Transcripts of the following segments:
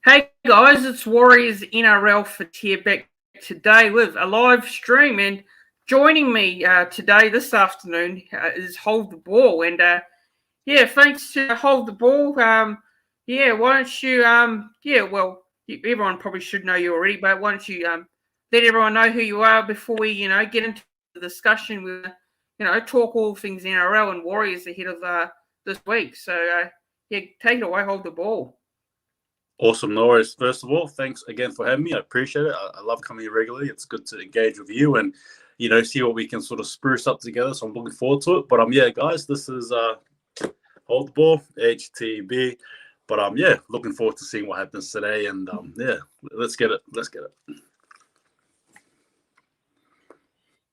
Hey guys, it's Warriors NRL for here back today with a live stream, and joining me today this afternoon is Hold the Ball, and thanks to Hold the Ball. Why don't you everyone probably should know you already, but why don't you let everyone know who you are before we get into the discussion with talk all things NRL and Warriors ahead of this week. So take it away, Hold the Ball. Awesome, Norris. First of all, thanks again for having me. I appreciate it. I love coming here regularly. It's good to engage with you and, see what we can sort of spruce up together. So I'm looking forward to it. But guys, this is Hold the Ball, HTB. But looking forward to seeing what happens today. And let's get it.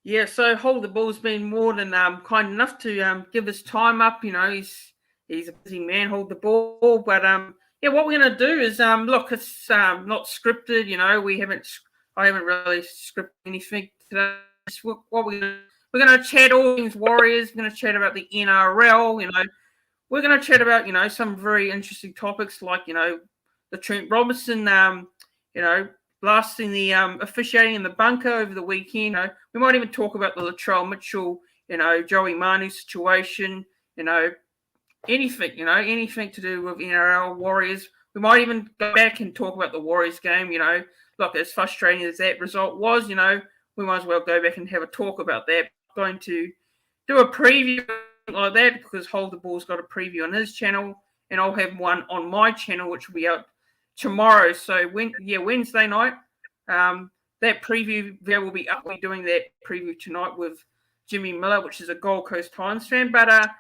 Yeah, so Hold the Ball's been more than kind enough to give us time up. He's a busy man, Hold the Ball. But what we're going to do is look, it's not scripted. I haven't really scripted anything today. What we're going to chat all things Warriors. We're going to chat about the NRL. We're going to chat about some very interesting topics like the Trent Robinson blasting the officiating in the bunker over the weekend. We might even talk about the Latrell Mitchell, Joey Manu situation. Anything to do with NRL Warriors. We might even go back and talk about the Warriors game. Look, as frustrating as that result was, we might as well go back and have a talk about that. I'm going to do a preview like that because Hold the Ball's got a preview on his channel, and I'll have one on my channel, which will be out tomorrow. So Wednesday night, that preview there will be up. We're doing that preview tonight with Jimmy Miller, which is a Gold Coast Titans fan. But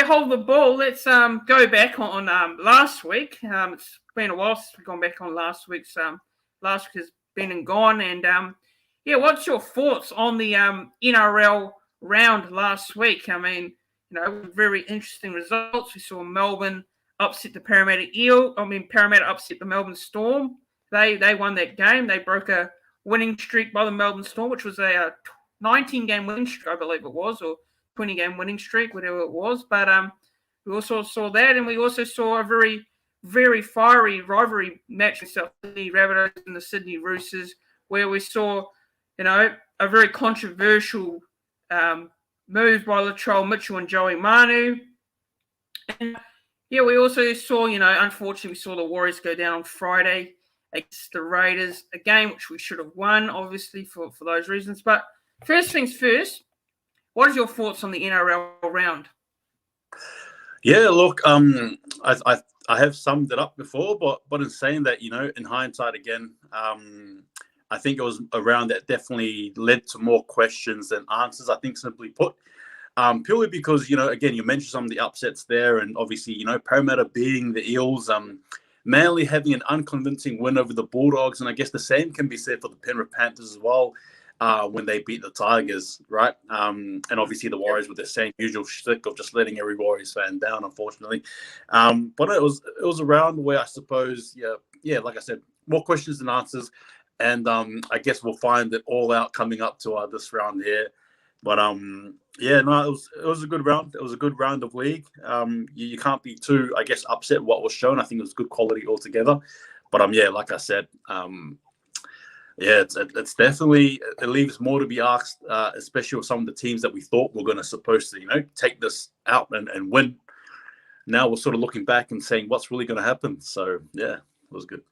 Hold the Ball. Let's go back on last week. It's been a while since we've gone back on last week's. Last week has been and gone. And what's your thoughts on the NRL round last week? I mean, very interesting results. We saw Melbourne upset the Parramatta upset the Melbourne Storm. They won that game. They broke a winning streak by the Melbourne Storm, which was a 19-game winning streak, I believe it was, or 20-game winning streak, whatever it was. But we also saw that, and we also saw a very, very fiery rivalry match with Sydney Rabbitohs and the Sydney Roosters, where we saw, a very controversial move by Latrell Mitchell and Joey Manu. And we also saw, unfortunately, we saw the Warriors go down on Friday against the Raiders, a game which we should have won, obviously, for those reasons. But first things first, what is your thoughts on the NRL round? Yeah, look, I have summed it up before, but in saying that, in hindsight again, I think it was a round that definitely led to more questions than answers, I think, simply put. Purely because, again, you mentioned some of the upsets there, and obviously, Parramatta beating the Eels, Manly having an unconvincing win over the Bulldogs, and I guess the same can be said for the Penrith Panthers as well, when they beat the Tigers, right? And obviously the Warriors with the same usual shtick of just letting every Warriors fan down, unfortunately. But it was a round where I suppose, like I said, more questions than answers, and I guess we'll find it all out coming up to this round here. But it was a good round. It was a good round of league. You can't be too, I guess, upset what was shown. I think it was good quality altogether. But like I said, it's definitely, it leaves more to be asked, especially with some of the teams that we thought were going to supposed to, take this out and win. Now we're sort of looking back and saying what's really going to happen. So it was good.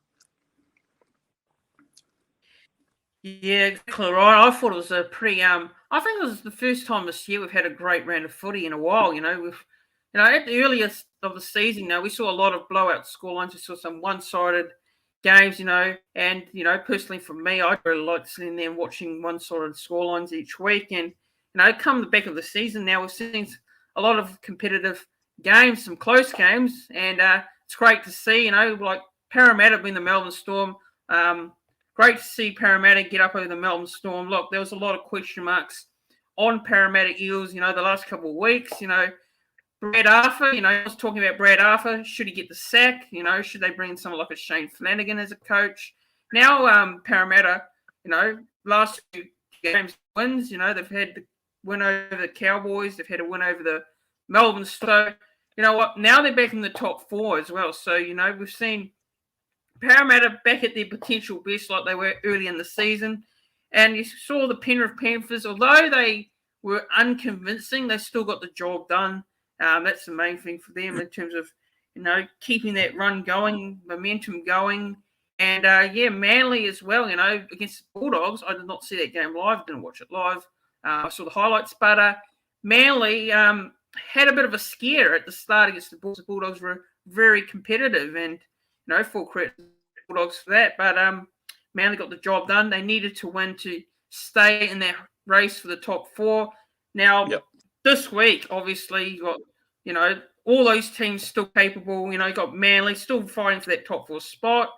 Yeah, exactly right. I thought it was a pretty. I think it was the first time this year we've had a great round of footy in a while. At the earliest of the season, we saw a lot of blowout scorelines. We saw some one-sided games, and personally for me, I really like sitting there and watching one-sided scorelines each week. And come the back of the season now, we've seen a lot of competitive games, some close games, and it's great to see. Like Parramatta being the Melbourne Storm. Great to see Parramatta get up over the Melbourne Storm. Look, there was a lot of question marks on Parramatta Eels, the last couple of weeks. Brad Arthur, I was talking about Brad Arthur. Should he get the sack? Should they bring in someone like a Shane Flanagan as a coach? Now, Parramatta, last two games wins, they've had the win over the Cowboys. They've had a win over the Melbourne Storm. You know what? Now they're back in the top four as well. So, we've seen Parramatta back at their potential best like they were early in the season. And you saw the Penrith Panthers, although they were unconvincing, they still got the job done. That's the main thing for them in terms of, keeping that run going, momentum going. And, Manly as well, against the Bulldogs. I did not see that game live, didn't watch it live. I saw the highlights, but Manly had a bit of a scare at the start against the Bulldogs. The Bulldogs were very competitive and, full credit to the Bulldogs for that. But Manly got the job done. They needed to win to stay in that race for the top four. Now, This week, obviously, you got, all those teams still capable. You got Manly still fighting for that top four spot.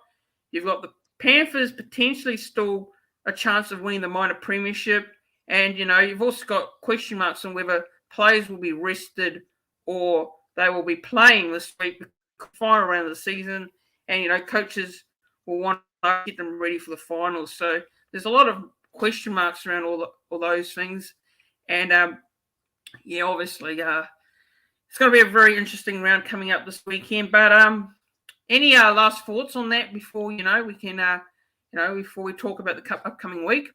You've got the Panthers potentially still a chance of winning the minor premiership. And, you've also got question marks on whether players will be rested or they will be playing this week, final round of the season. And, coaches will want to get them ready for the finals. So there's a lot of question marks around all those things. And, obviously, it's going to be a very interesting round coming up this weekend. But any last thoughts on that before, we can, before we talk about the upcoming week?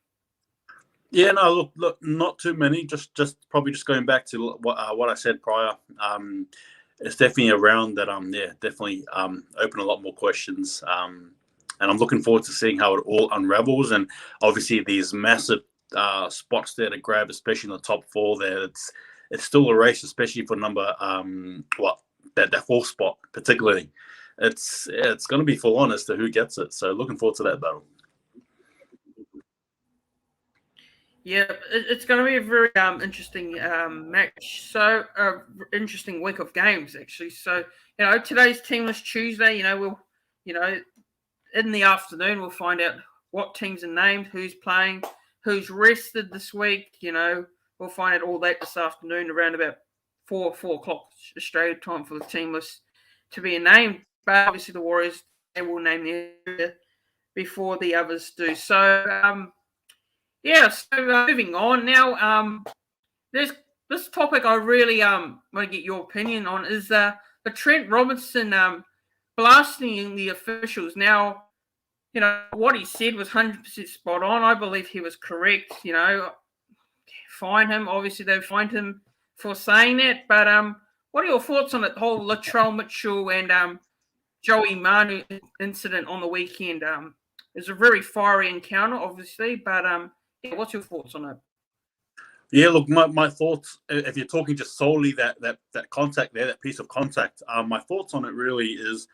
Yeah, no, look, not too many. Just probably just going back to what I said prior. It's definitely a round that definitely open a lot more questions. And I'm looking forward to seeing how it all unravels. And obviously these massive spots there to grab, especially in the top four there. It's still a race, especially for number that fourth spot particularly. It's going to be full on as to who gets it. So looking forward to that battle. Yeah, it's going to be a very interesting match. So, interesting week of games actually. So, today's Teamless Tuesday. We'll, in the afternoon we'll find out what teams are named, who's playing, who's rested this week. We'll find out all that this afternoon around about 4 o'clock Australia time for the Teamless to be named. But obviously the Warriors, they will name them before the others do. So. Moving on now. There's this topic I really want to get your opinion on is the Trent Robinson blasting the officials. Now, what he said was 100% spot on. I believe he was correct. Fine him. Obviously, they fined him for saying that. But what are your thoughts on that whole Latrell Mitchell and Joey Manu incident on the weekend? It was a very fiery encounter, obviously, but what's your thoughts on it? Yeah, look, my thoughts, if you're talking just solely that contact there, that piece of contact, my thoughts on it really is,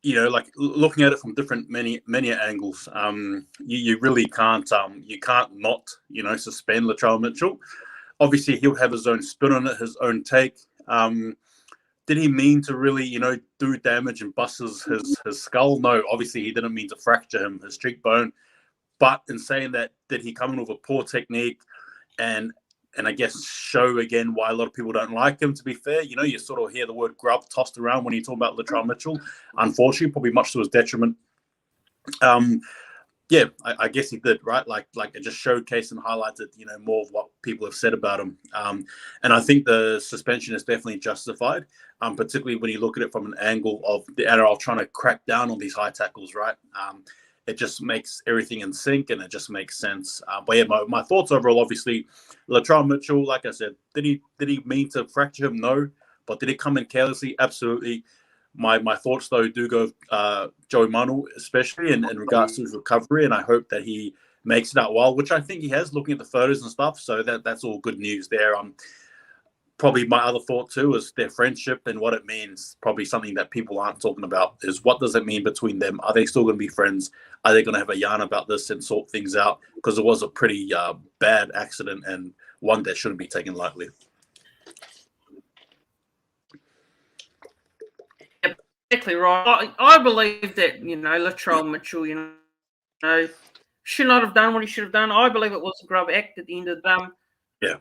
like looking at it from different many angles. You really can't not suspend Latrell Mitchell. Obviously, he'll have his own spin on it, his own take. Did he mean to really, do damage and bust his skull? No, obviously he didn't mean to fracture his cheekbone. But in saying that, did he come in with a poor technique and I guess show again why a lot of people don't like him, to be fair? You sort of hear the word grub tossed around when you talk about Latrell Mitchell. Unfortunately, probably much to his detriment. I guess he did, right? Like it just showcased and highlighted, more of what people have said about him. And I think the suspension is definitely justified, particularly when you look at it from an angle of the NRL trying to crack down on these high tackles, right? It just makes everything in sync and it just makes sense. But yeah, my thoughts overall, obviously, Latrell Mitchell, like I said, did he mean to fracture him? No. But did it come in carelessly? Absolutely. My thoughts, though, do go Joey Manu, especially in regards to his recovery. And I hope that he makes it out well, which I think he has, looking at the photos and stuff. So that's all good news there. Probably my other thought too is their friendship and what it means. Probably something that people aren't talking about is what does it mean between them? Are they still going to be friends? Are they going to have a yarn about this and sort things out? Because it was a pretty bad accident and one that shouldn't be taken lightly. Exactly right. I believe that Latrell Mitchell, should not have done what he should have done. I believe it was a grub act at the end of the Yeah.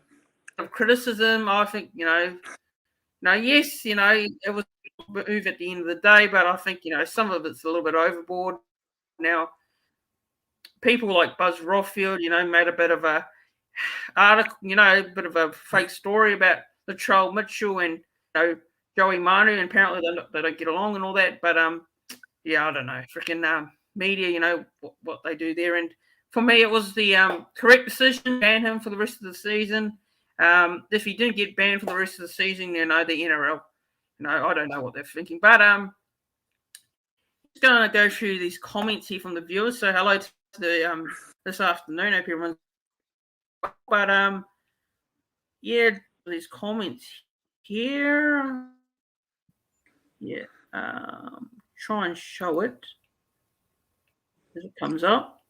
Of criticism. I think, yes, it was a move at the end of the day, but I think, some of it's a little bit overboard. Now, people like Buzz Rothfield, made a bit of a article, a bit of a fake story about Latrell Mitchell and, Joey Manu, and apparently they don't get along and all that. But, yeah, I don't know, freaking media, what they do there. And for me, it was the correct decision to ban him for the rest of the season. If he didn't get banned for the rest of the season, the NRL, I don't know what they're thinking. But just going to go through these comments here from the viewers. So hello to the this afternoon. Hope everyone's. But yeah, these comments here. Yeah, try and show it as it comes up.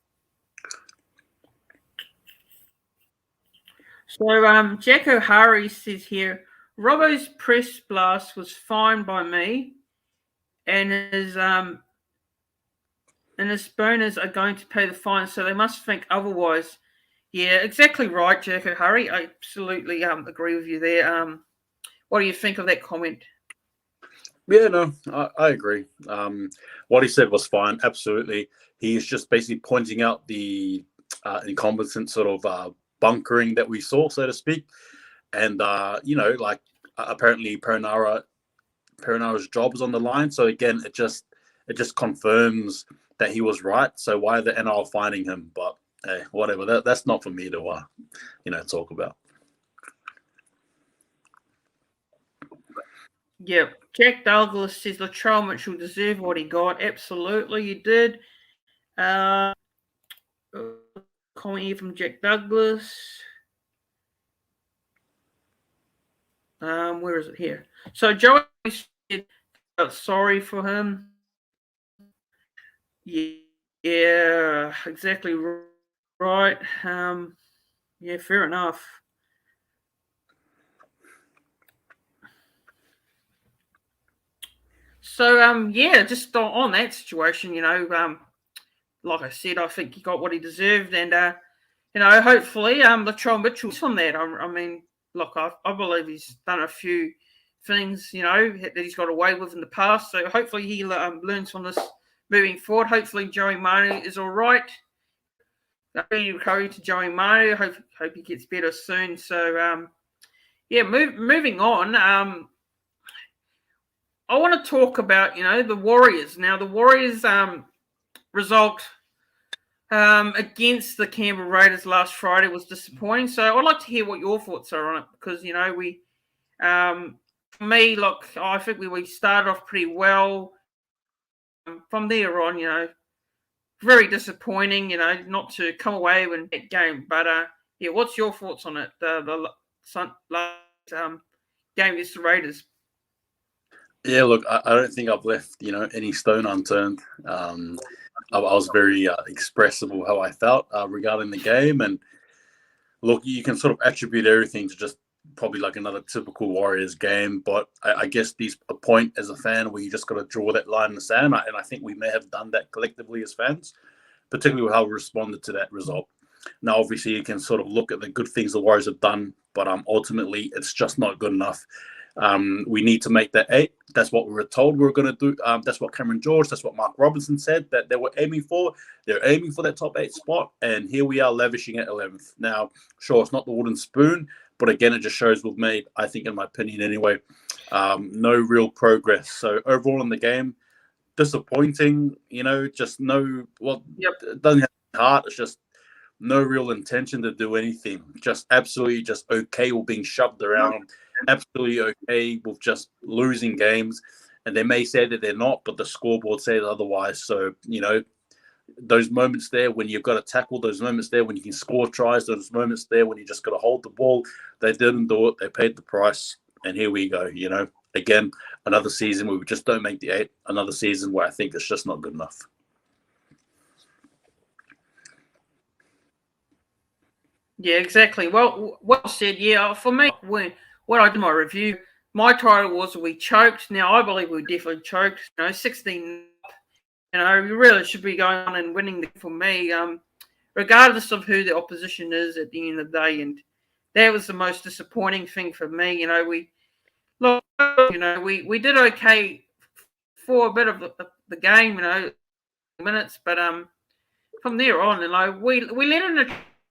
So Jack O'Hara says here, Robbo's press blast was fine by me, and his boners are going to pay the fine, so they must think otherwise. Yeah, exactly right, Jack O'Hara. I absolutely agree with you there. What do you think of that comment? Yeah, no, I agree. What he said was fine. Absolutely. He's just basically pointing out the incompetent sort of bunkering that we saw, so to speak. And, apparently Perenara's job is on the line. So again, it just confirms that he was right. So why are the NRL finding him? But hey, whatever. That's not for me to, talk about. Yeah, Jack Douglas says Latrell Mitchell deserved what he got. Absolutely, he did. Comment here from Jack Douglas. Where is it here? So Joey said sorry for him. Yeah, exactly right. Yeah, fair enough. So yeah, just on that situation, like I said, I think he got what he deserved, and hopefully Latrell Mitchell's from that. I mean, look, I believe he's done a few things, that he's got away with in the past. So hopefully he learns from this moving forward. Hopefully Joey Manu is all right. Recovery to Joey Manu. Hope he gets better soon. So yeah, moving on. I want to talk about the Warriors. Now the Warriors result against the Canberra Raiders last Friday was disappointing. So I'd like to hear what your thoughts are on it, because we, for me, look, I think we started off pretty well. From there on, very disappointing. Not to come away with that game. But yeah, what's your thoughts on it? The last game against the Raiders. Yeah, look, I don't think I've left any stone unturned. I was very expressive of how I felt regarding the game, and look, you can sort of attribute everything to just probably like another typical Warriors game. But I guess there's a point as a fan where you just got to draw that line in the sand, and I think we may have done that collectively as fans, particularly with how we responded to that result. Now, obviously, you can sort of look at the good things the Warriors have done, but ultimately, it's just not good enough. We need to make that 8. That's what we were told we were going to do. That's what Cameron George, that's what Mark Robinson said that they were aiming for. They're aiming for that top 8 spot, and here we are lavishing at 11th. Now, sure, it's not the wooden spoon, but again, it just shows we've made, I think, in my opinion anyway, no real progress. So overall in the game, disappointing, just no, it doesn't have heart. It's just no real intention to do anything. Just absolutely just okay with being shoved around. Absolutely okay with just losing games. And they may say that they're not, but the scoreboard says otherwise. So, those moments there when you've got to tackle, those moments there when you can score tries, those moments there when you just got to hold the ball, they didn't do it. They paid the price. And here we go, Again, another season where we just don't make the 8. Another season where I think it's just not good enough. Yeah, exactly. Well said. Yeah, for me, when I did my review, my title was "We choked." Now I believe we definitely choked. 16. We really should be going on and winning for me, regardless of who the opposition is at the end of the day. And that was the most disappointing thing for me. We we did okay for a bit of the game, minutes, but from there on, we let in a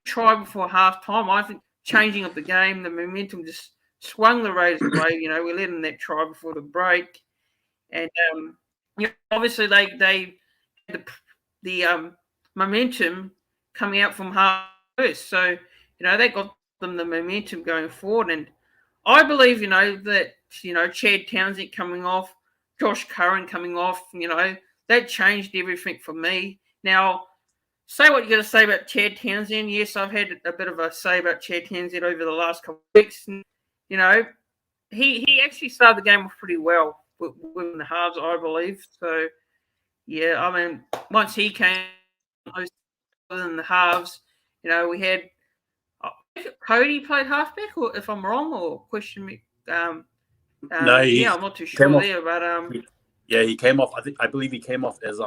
try before half time. I think changing of the game, the momentum just swung the Raiders away. We let in that try before the break, and obviously they had the momentum coming out from half first, so that got them the momentum going forward. And I believe that Chad Townsend coming off, Josh Curran coming off, that changed everything for me. Now, say what you're going to say about Chad Townsend. Yes, I've had a bit of a say about Chad Townsend over the last couple of weeks. And, he actually started the game off pretty well with the halves, I believe. So, yeah, I mean, once he came in the halves, we had Cody played halfback, or if I'm wrong, or question me. No, I'm not too sure there, but yeah, he came off. I believe he came off as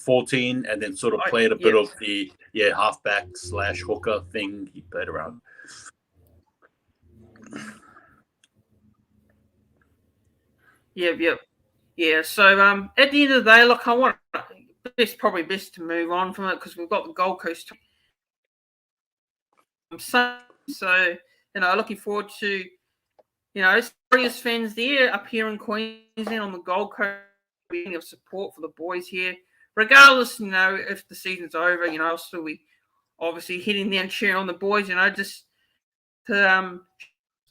14, and then sort of played a bit of the halfback / hooker thing. He played around. Yeah. So at the end of the day, look, it's probably best to move on from it because we've got the Gold Coast. So looking forward to Warriors fans there up here in Queensland on the Gold Coast, of support for the boys here. Regardless, if the season's over, I'll still be obviously heading down cheering on the boys, just to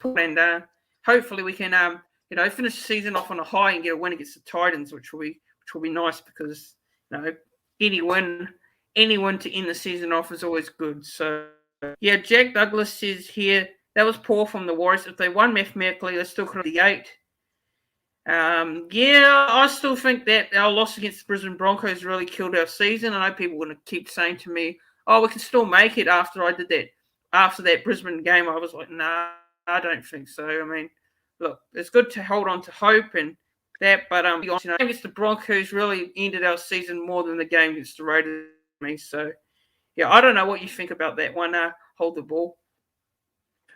and hopefully we can finish the season off on a high and get a win against the Titans, which will be nice because any win to end the season off is always good. So yeah, Jack Douglas says here that was poor from the Warriors. If they won mathematically, they still could have the 8. I still think that our loss against the Brisbane Broncos really killed our season. I know people are going to keep saying to me, "Oh, we can still make it." After I did that, after that Brisbane game, I was like, "Nah, I don't think so." I mean, look, it's good to hold on to hope and that, but against the Broncos really ended our season more than the game against the Raiders. So, yeah, I don't know what you think about that one. Hold the ball.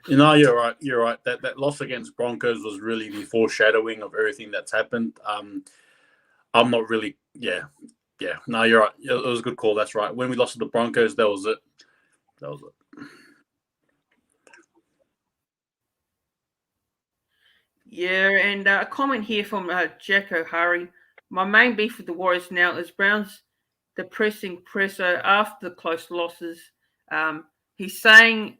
You're right. You're right. That loss against Broncos was really the foreshadowing of everything that's happened. I'm not really. Yeah. No, you're right. It was a good call. That's right. When we lost to the Broncos, that was it. Yeah, and a comment here from Jack O'Hara. My main beef with the Warriors now is Brown's depressing presser after the close losses. He's saying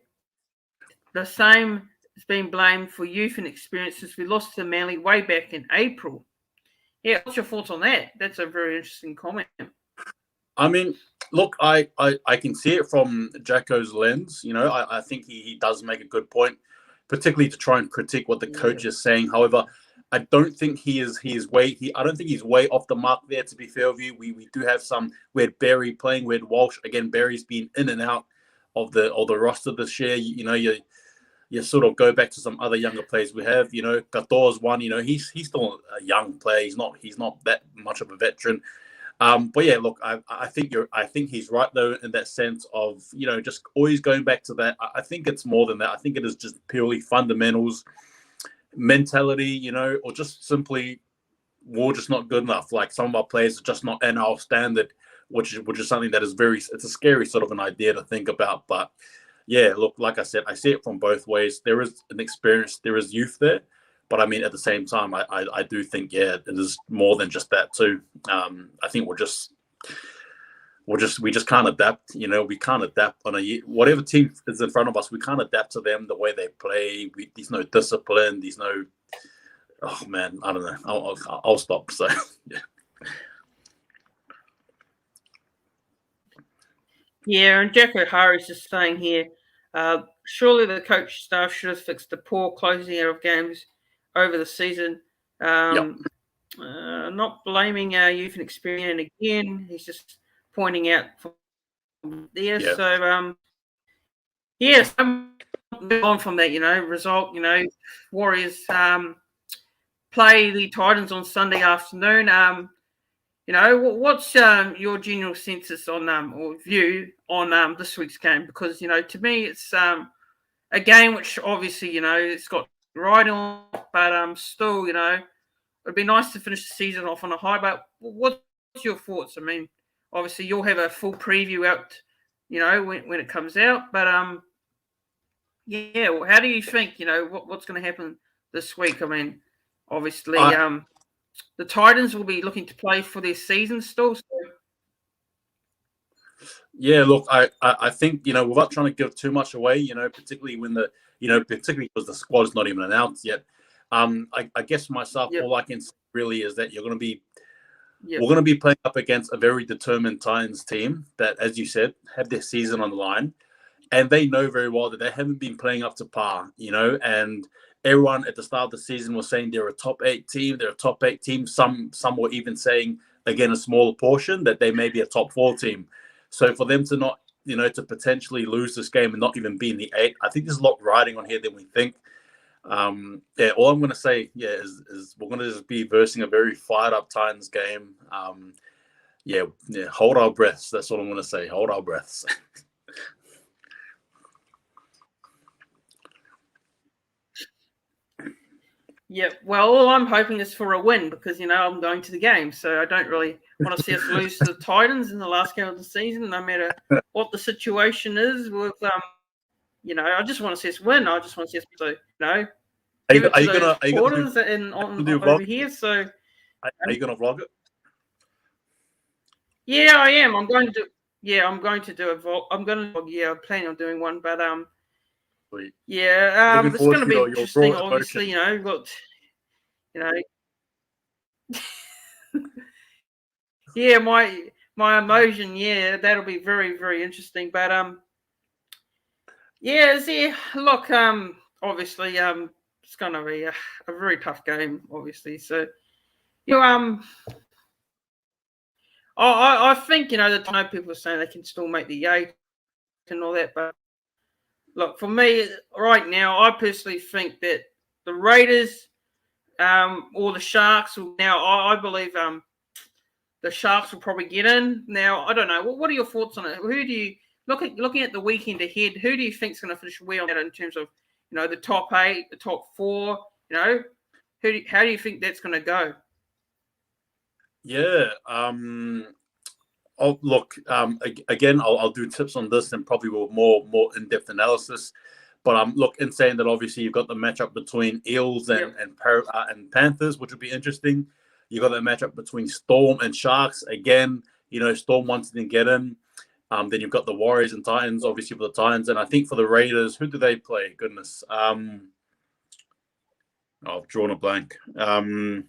the same is being blamed for youth and experiences. We lost to Manly way back in April. Yeah, what's your thoughts on that? That's a very interesting comment. I mean, look, I can see it from Jacko's lens. I think he does make a good point, particularly to try and critique what the coach is saying. However, I don't think I don't think he's way off the mark there. To be fair with you, we do have some. We had Berry playing. We had Walsh again. Berry's been in and out of the roster this year. You sort of go back to some other younger players we have. Gator's one. He's still a young player. He's not that much of a veteran. But yeah, look, I think he's right though in that sense of just always going back to that. I think it's more than that. I think it is just purely fundamentals, mentality, or just simply we're just not good enough. Like some of our players are just not NRL standard, which is something that is it's a scary sort of an idea to think about. But yeah, look, like I said, I see it from both ways. There is an experience, there is youth there. But I mean, at the same time, I do think, it is more than just that too. I think we just can't adapt. We can't adapt on whatever team is in front of us. We can't adapt to them the way they play. There's no discipline. There's no. Oh man, I don't know. I'll stop. So yeah. Yeah, and Jack O'Hara is just saying here, surely the coach staff should have fixed the poor closing out of games over the season. Not blaming our youth and experience again. He's just pointing out from there. Yeah. So, yes, move on from that, result, Warriors play the Titans on Sunday afternoon. What's your general census on or view on this week's game? Because to me, it's a game which obviously it's got right on, but still it'd be nice to finish the season off on a high. But what's your thoughts? I mean, obviously you'll have a full preview out, when it comes out. But yeah, well, how do you think? What's going to happen this week? I mean, obviously the Titans will be looking to play for their season still. So. Yeah, look, I think, without trying to give too much away, particularly when particularly because the squad is not even announced yet. I guess for myself, Yep. all I can say really is that we're going Yep. to be playing up against a very determined Titans team that, as you said, have their season on the line, and they know very well that they haven't been playing up to par, and everyone at the start of the season was saying they're a top 8 team. They're a top 8 team. Some were even saying, again, a smaller portion, that they may be a top 4 team. So for them to not, to potentially lose this game and not even be in the 8, I think there's a lot riding on here than we think. All I'm going to say, is we're going to just be versing a very fired up Titans game. Hold our breaths. That's what I'm going to say. Hold our breaths. Yeah, well, all I'm hoping is for a win because, I'm going to the game. So I don't really want to see us lose to the Titans in the last game of the season, no matter what the situation is with, I just want to see us win. I just want to see us, give it to those supporters over here. So are you going to vlog it? Yeah, I am. I'm going to do a vlog. I'm going to, I'm planning on doing one, but, Sweet. it's going to be interesting, obviously, we've got, yeah, my emotion, that'll be very, very interesting. But look, obviously, it's going to be a very tough game, obviously. So, I think the time people are saying they can still make the 8 and all that, but look, for me right now, I personally think that the Raiders, or the Sharks will now. I believe the Sharks will probably get in. Now, I don't know. What are your thoughts on it? Who do you looking at the weekend ahead? Who do you think is going to finish well in terms of the top 8, the top 4? How do you think that's going to go? Yeah. Look. Again, I'll do tips on this and probably with more in-depth analysis. But look, in saying that, obviously you've got the matchup between Eels and Panthers, which would be interesting. You've got that matchup between Storm and Sharks. Again, Storm wanting to get in. Then you've got the Warriors and Titans, obviously for the Titans, and I think for the Raiders, who do they play? Goodness, I've drawn a blank. Anyway,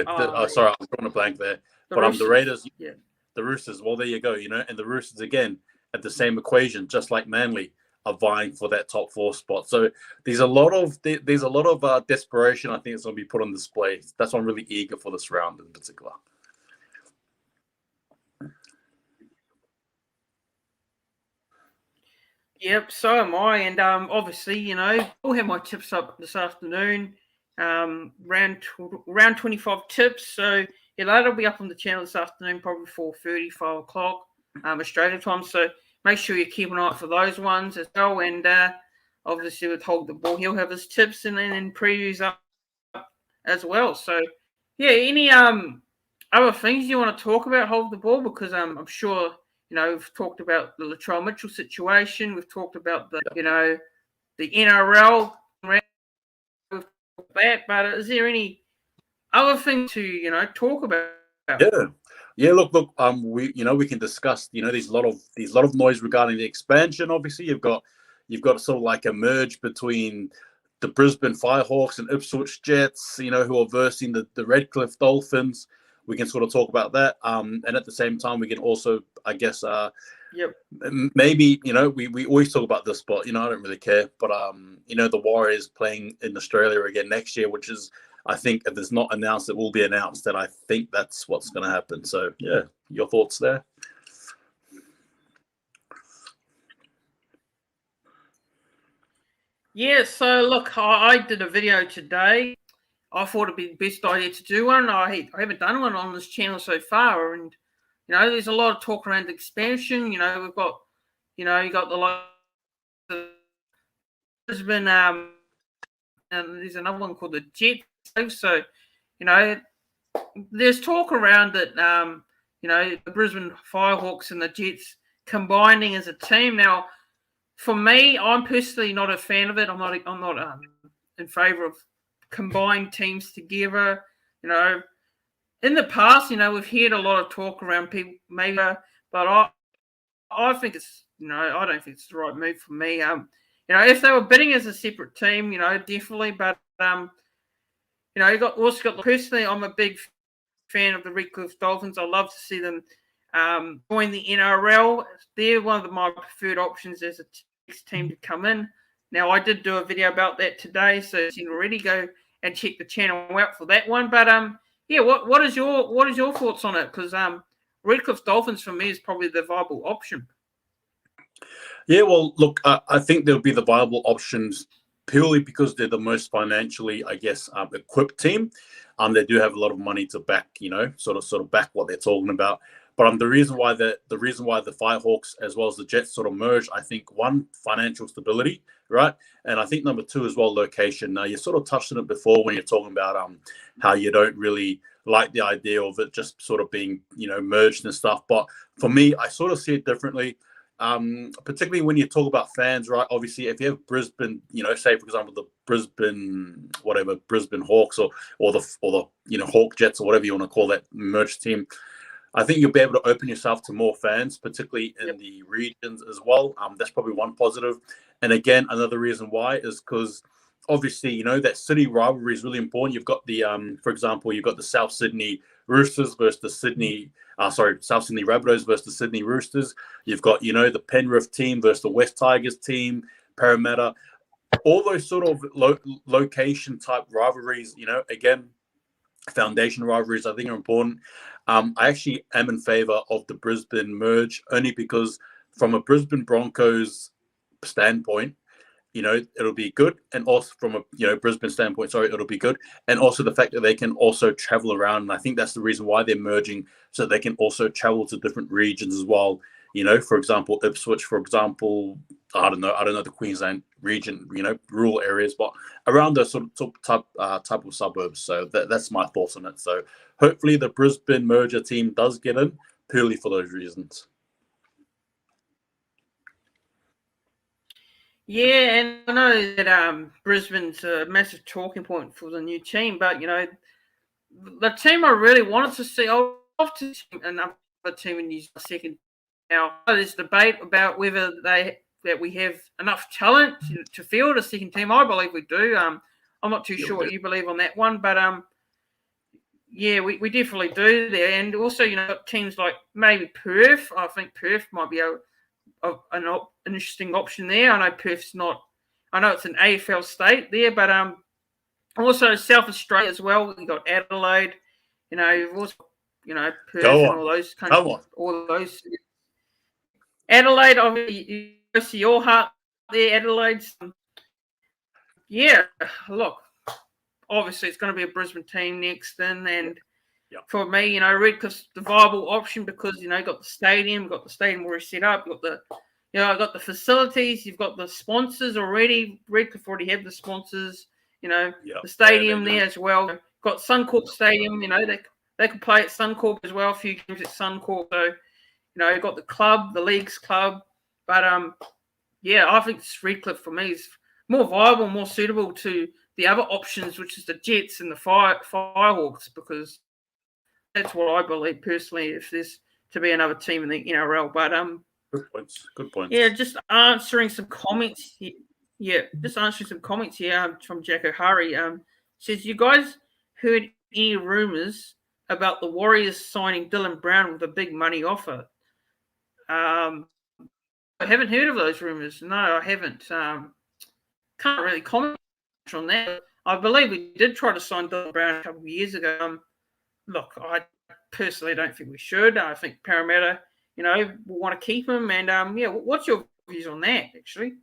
sorry, I've drawn a blank there. But the Raiders, the Roosters. Well, there you go. And the Roosters again at the same equation, just like Manly, are vying for that top 4 spot. So there's a lot of desperation. I think it's going to be put on display. That's why I'm really eager for this round in particular. Yep, so am I, and obviously, I'll have my tips up this afternoon. Round 25 tips. So that'll be up on the channel this afternoon, probably 4:30, 5 o'clock, Australia time. So make sure you keep an eye out for those ones as well. And obviously with Hold the Ball, he'll have his tips and then previews up as well. So any other things you want to talk about Hold the Ball? Because I'm sure we've talked about the Latrell Mitchell situation. We've talked about the the NRL. That, but is there any other thing to talk about? Look. We can discuss. There's a lot of noise regarding the expansion. Obviously, you've got sort of like a merge between the Brisbane Firehawks and Ipswich Jets. Who are versing the Redcliffe Dolphins. We can sort of talk about that. And at the same time, we can also, I guess, maybe we always talk about this, but I don't really care. But the Warriors playing in Australia again next year, which is, I think, if it's not announced, it will be announced. And I think that's what's going to happen. So your thoughts there? So look, I did a video today. I thought it'd be the best idea to do one. I haven't done one on this channel so far, and there's a lot of talk around expansion. We've got you got the Brisbane, and there's another one called the Jets. So there's talk around that the Brisbane Firehawks and the Jets combining as a team. Now, for me, I'm personally not a fan of it. I'm not in favour of combine teams together. You know, in the past, you know, we've heard a lot of talk around people maybe, but I think it's, you know, I don't think it's the right move for me. You know, if they were bidding as a separate team, you know, definitely, but you know, also got personally, I'm a big fan of the Redcliffe Dolphins. I love to see them join the NRL. They're one of my preferred options as a next team to come in. Now, I did do a video about that today, so you can already go and check the channel out for that one. But yeah, what is your thoughts on it? Because Redcliffe Dolphins for me is probably the viable option. Yeah, well, look, I think there'll be the viable options purely because they're the most financially, I guess, equipped team. They do have a lot of money to back, you know, sort of back what they're talking about. But the reason why the Firehawks as well as the Jets sort of merged, I think one, financial stability, right, and I think number two as well, location. Now you sort of touched on it before when you're talking about how you don't really like the idea of it just sort of being, you know, merged and stuff. But for me, I sort of see it differently. Particularly when you talk about fans, right? Obviously, if you have Brisbane, you know, say for example the Brisbane Hawks or the you know Hawk Jets or whatever you want to call that merged team, I think you'll be able to open yourself to more fans, particularly in the regions as well. That's probably one positive. And again, another reason why is because obviously, you know, that city rivalry is really important. You've got the, for example, you've got the South Sydney Roosters versus the South Sydney Rabbitohs versus the Sydney Roosters. You've got, you know, the Penrith team versus the West Tigers team, Parramatta, all those sort of location type rivalries, you know, again, foundation rivalries, I think are important. I actually am in favor of the Brisbane merge only because from a Brisbane Broncos standpoint, you know, it'll be good. And also from a, you know, Brisbane standpoint, it'll be good. And also the fact that they can also travel around. And I think that's the reason why they're merging, so they can also travel to different regions as well. You know, for example, Ipswich, for example, I don't know the Queensland region, you know, rural areas, but around the sort of type of suburbs. So that's my thoughts on it. So hopefully the Brisbane merger team does get in purely for those reasons. Yeah, and I know that Brisbane's a massive talking point for the new team, but you know, the team I really wanted to see, I'd love to see another team in New Zealand second. Now, there's debate about whether we have enough talent to field a second team. I believe we do. I'm not too sure what you believe on that one, but yeah, we definitely do there. And also, you know, teams like maybe Perth. I think Perth might be an interesting option there. I know Perth's not. I know it's an AFL state there, but also South Australia as well. You got Adelaide. You know, you've also, you know, Perth and all those countries. All those. Adelaide, obviously, you see your heart there, Adelaide. Yeah, look, obviously it's going to be a Brisbane team next, and for me, you know, Redcliffe's the viable option because, you know, you've got the stadium already set up, you've got the, you know, got the facilities, you've got the sponsors already. Redcliffe already have the sponsors, you know, the stadium there as well. Got Suncorp Stadium, you know, they can play at Suncorp as well, a few games at Suncorp. So, you know, you've got the club, the league's club, but yeah, I think Redcliffe for me is more viable, more suitable to the other options, which is the Jets and the Firehawks, because that's what I believe personally. If there's to be another team in the NRL, but good points. Yeah, just answering some comments. Yeah, just answering some comments here from Jack O'Hari. Says, you guys heard any rumors about the Warriors signing Dylan Brown with a big money offer? I haven't heard of those rumors. No, I haven't. Can't really comment on that. I believe we did try to sign Dylan Brown a couple of years ago. Look, I personally don't think we should. I think Parramatta, you know, will want to keep him. And yeah, what's your views on that, actually?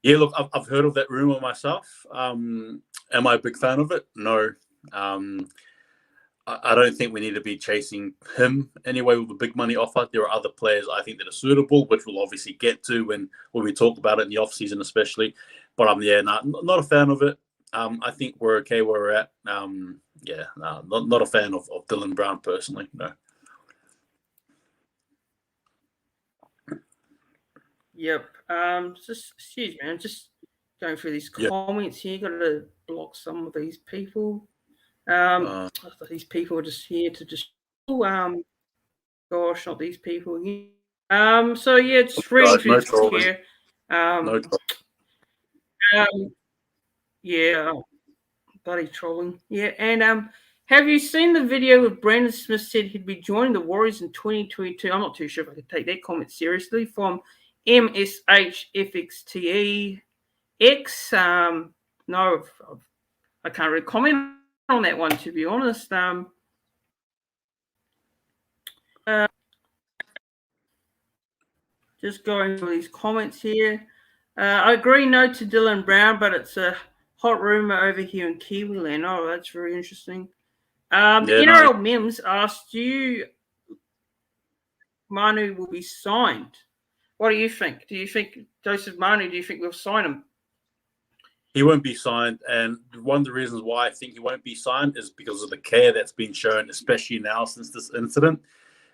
Yeah, look, I've heard of that rumor myself. Am I a big fan of it? No. I don't think we need to be chasing him anyway with a big money offer. There are other players I think that are suitable, which we'll obviously get to when we talk about it in the off season, especially. But not a fan of it. I think we're okay where we're at. Not a fan of Dylan Brown personally. No. Yep. Excuse me. I'm just going through these Yeah. comments here. Got to block some of these people. These people are just here to just. Gosh, not these people again. So yeah, just reading through No this trolling. here. No trolling. Yeah, bloody trolling. Yeah, and have you seen the video where Brandon Smith said he'd be joining the Warriors in 2022? I'm not too sure if I could take that comment seriously. From MSHFXTEX. No, I can't really comment on that one, to be honest. Just going through these comments here. I agree, no to Dylan Brown, but it's a hot rumor over here in Kiwiland. Oh, that's very interesting. The NRL Mims asked you, Manu will be signed. What do you think? Do you think Joseph Manu, do you think we'll sign him? He won't be signed, and one of the reasons why I think he won't be signed is because of the care that's been shown, especially now since this incident.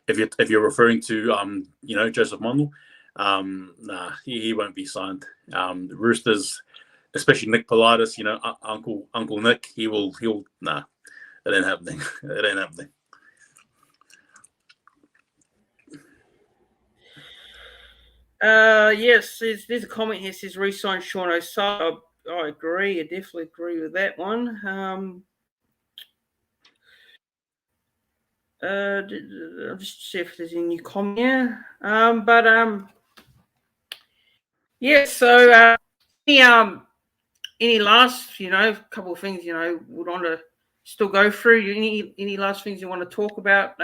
If you're referring to Joseph Manu, nah, he won't be signed. The Roosters, especially Nick Politis, Uncle Nick, he'll nah, it ain't happening. It ain't happening. Yes, there's a comment here that says re-sign Sean O'Sullivan. I agree. I definitely agree with that one. I'll just see if there's any new comment here. Yeah. So any last, couple of things, would want to still go through. Any last things you want to talk about?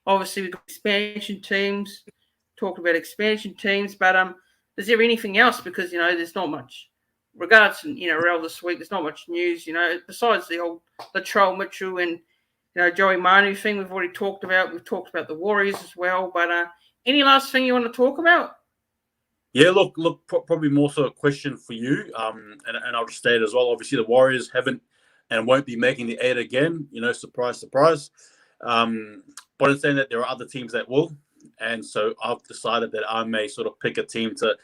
Obviously we've got expansion teams. Talked about expansion teams, but is there anything else? Because there's not much regards to NRL this week. There's not much news, besides the Latrell Mitchell and Joey Manu thing we've already talked about. We've talked about the Warriors as well. But any last thing you want to talk about? Yeah, look, probably more so a question for you, and I'll just state as well. Obviously, the Warriors haven't and won't be making the 8 again. Surprise, surprise. But I'm saying that there are other teams that will, and so I've decided that I may sort of pick a team to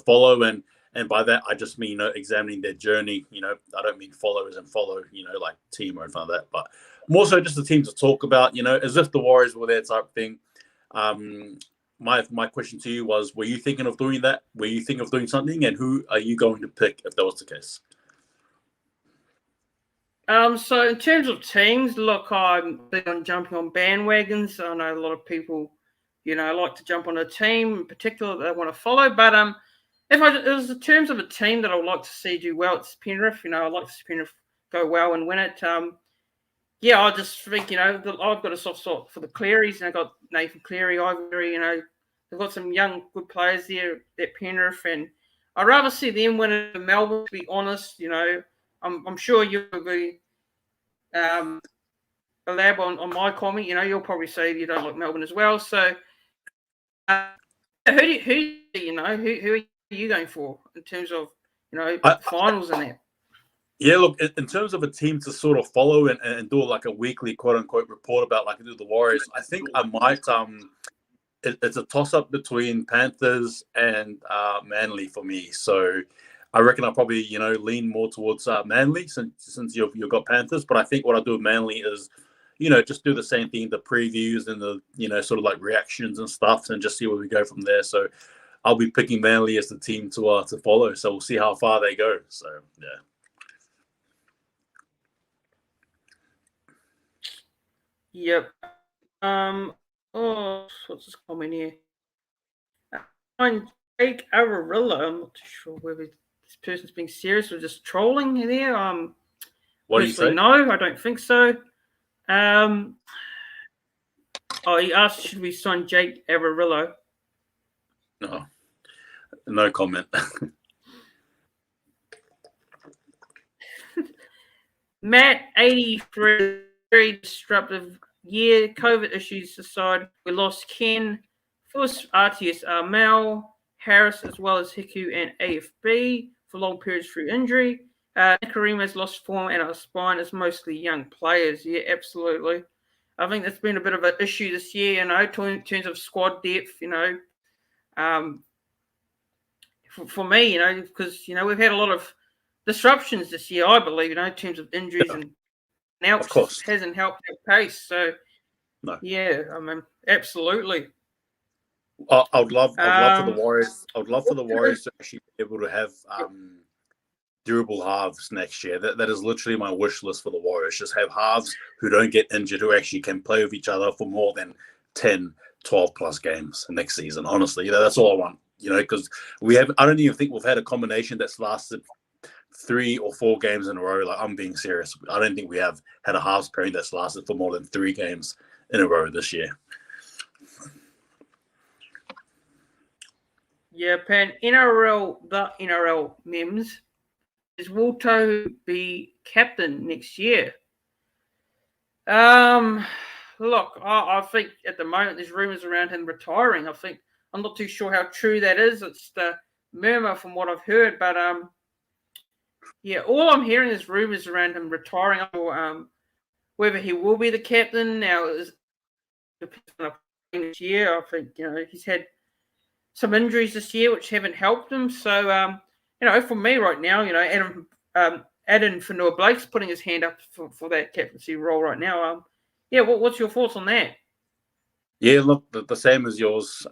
follow, and by that I just mean examining their journey. I don't mean follow as in follow, like team or anything like that, but more so just a team to talk about. As if the Warriors were there type thing. My question to you was, were you thinking of doing that? Were you thinking of doing something? And who are you going to pick if that was the case? So in terms of teams, look, I'm big on jumping on bandwagons. I know a lot of people, like to jump on a team in particular that they want to follow. But if it was in terms of a team that I would like to see do well, it's Penrith. I'd like to see Penrith go well and win it. Yeah, I just think, I've got a soft spot for the Clearys, and I've got Nathan Cleary, Ivory, they've got some young, good players there at Penrith, and I'd rather see them win it than Melbourne, to be honest. I'm sure you'll be elaborate on my comment. You'll probably say you don't like Melbourne as well. So, who are you going for in terms of, finals and that? Yeah, look, in terms of a team to sort of follow and do like a weekly quote unquote report about, like I do the Warriors, I think I might. It's a toss up between Panthers and Manly for me. So I reckon I'll probably lean more towards Manly since you've got Panthers. But I think what I do with Manly is just do the same thing, the previews and the sort of like reactions and stuff, and just see where we go from there. So I'll be picking Manly as the team to follow. So we'll see how far they go. So yeah. Yep. What's this comment here? Jake Avarilla. I'm not too sure whether this person's being serious or just trolling there. What do you say? No, I don't think so. He asked, should we sign Jake Avarillo? No comment. Matt, 83, very disruptive year. COVID issues aside, we lost Ken, Fuss, RTS, Armel, Harris, as well as Hiku and AFB for long periods through injury. Kareem has lost form, and our spine is mostly young players. Yeah, absolutely. I think that's been a bit of an issue this year, in terms of squad depth. for me, because we've had a lot of disruptions this year, I believe, in terms of injuries and now of course. hasn't helped our pace. So No. yeah, I mean, absolutely. I would love for the Warriors. I would love for the Warriors to actually be able to have durable halves next year. That is literally my wish list for the Warriors. Just have halves who don't get injured, who actually can play with each other for more than 10, 12 plus games next season. Honestly, that's all I want. Because I don't even think we've had a combination that's lasted 3 or 4 games in a row. Like, I'm being serious. I don't think we have had a halves pairing that's lasted for more than 3 games in a row this year. Yeah, Pan. The NRL memes. Is Walto be captain next year? Look, I think at the moment there's rumours around him retiring. I'm not too sure how true that is. It's the murmur from what I've heard, but yeah, all I'm hearing is rumours around him retiring, or whether he will be the captain now is depends on this year. I think he's had some injuries this year which haven't helped him. So for me right now, Adam Fanua Blake's putting his hand up for that captaincy role right now. What's your thoughts on that? Yeah, look, the same as yours.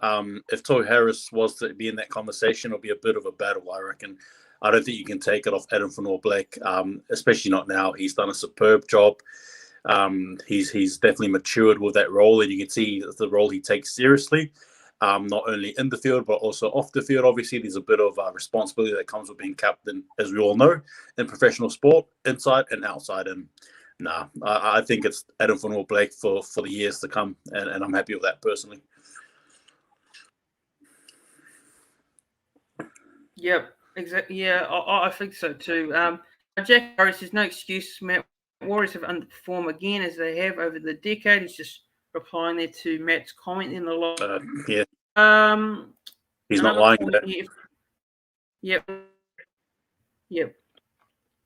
If Toy Harris was to be in that conversation, it'll be a bit of a battle, I reckon. I don't think you can take it off Adam Fanua Blake, especially not now. He's done a superb job. He's definitely matured with that role, and you can see the role he takes seriously. Not only in the field, but also off the field. Obviously, there's a bit of responsibility that comes with being captain, as we all know, in professional sport, inside and outside. And I think it's Adam Fanua Blake for the years to come, and I'm happy with that personally. Yep, exactly. Yeah, I think so too. Jack Harris, there's no excuse. Matt, Warriors have underperformed again as they have over the decade. He's just replying there to Matt's comment in the log. Yeah. Um, He's not lying there. Yep.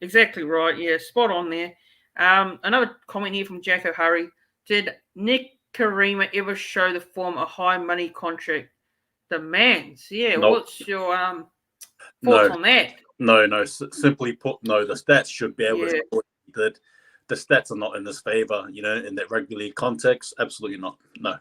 Exactly right. Yeah, spot on there. Another comment here from Jack O'Hurry. Did Nick Karima ever show the form a high money contract demands? Yeah, Nope. What's your thoughts on that? No. Simply put, no. The stats should be able to show what he did. The stats are not in his favor, in that rugby league context. Absolutely not. No.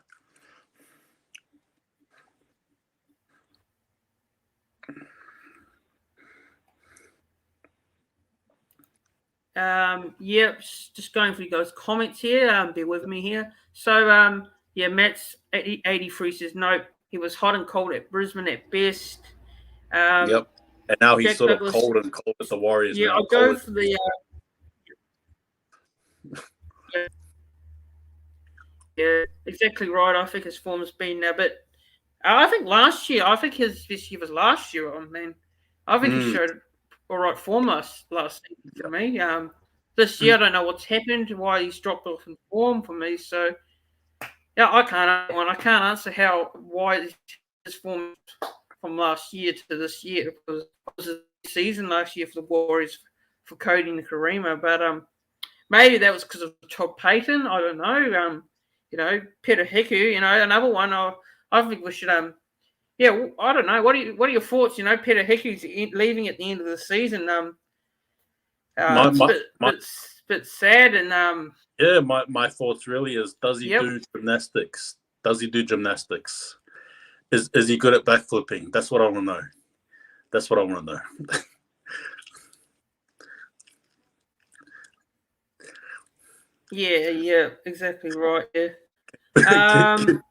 Yep, just going through those comments here. Bear with me here. So, Matt's 83 says, nope, he was hot and cold at Brisbane at best. Yep. And now he's Jack sort Douglas, of cold and cold with the Warriors. Yeah, now. I'll go for the... yeah, exactly right. I think his form has been a bit... I think his best year was last year. I think he showed all right form last season for me. This year, I don't know what's happened, why he's dropped off in form for me. So, yeah, I can't answer why his form from last year to this year. It was a season last year for the Warriors for Cody and Karima, but maybe that was because of Todd Payton. I don't know. Peter Hiku. Another one. I think we should. I don't know. What are your thoughts? Peter Hiku's leaving at the end of the season. It's a bit sad and yeah, my thoughts really is, does he do gymnastics? Does he do gymnastics? Is he good at backflipping? That's what I want to know. Yeah, exactly right. Yeah. The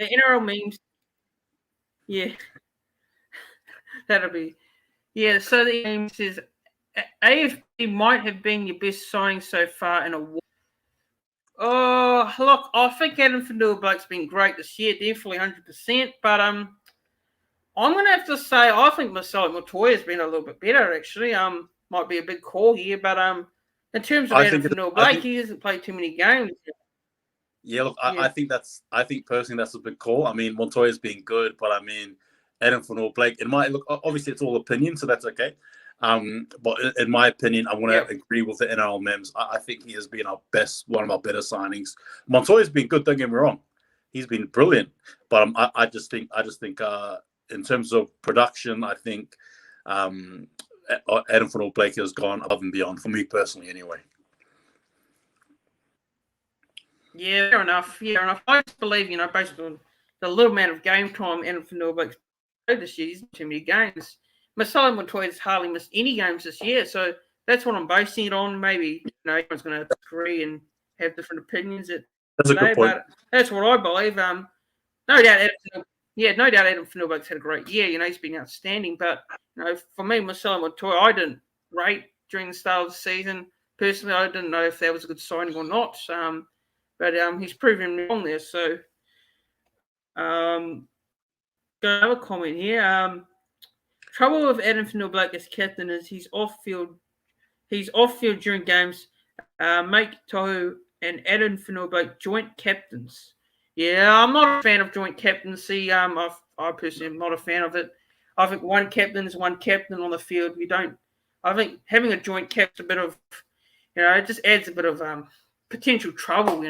NRL memes. Yeah, that'll be. Yeah, so the game says AFB might have been your best signing so far in a war. Oh, look, I think Adam Fanua Blake's been great this year, definitely 100%. But I'm going to have to say I think Masai Montoya's been a little bit better actually. Might be a big call here, but in terms of Adam Fanua Blake, he hasn't played too many games. Yeah, look, I think personally that's a big call. I mean, Montoya's been good, but I mean, Adam Fanua Blake, it might look, obviously it's all opinion, so that's okay. But in my opinion, I want to agree with the NRL memes. I think he has been one of our better signings. Montoya's been good, don't get me wrong. He's been brilliant. But I just think in terms of production, I think Adam Fanatics has gone above and beyond for me personally, anyway. Yeah, fair enough. Fair enough. I just believe, based on the little amount of game time Adam Fanatics played this year, he's not too many games. Masala Montoya's hardly missed any games this year, so that's what I'm basing it on. Maybe everyone's going to disagree and have different opinions That's a good point. but that's what I believe. No doubt, no doubt, Adam Fanatics had a great year. He's been outstanding. But for me, Masala Montoya, I didn't rate during the start of the season. Personally, I didn't know if that was a good signing or not. But he's proven me wrong there. So, got another comment here. Trouble with Adam Fanatics as captain is he's off field during games. Mike Tohu and Adam Fanatics joint captains. Yeah, I'm not a fan of joint captaincy. I personally am not a fan of it. I think one captain is one captain on the field. I think having a joint captain a bit of, it just adds a bit of potential trouble.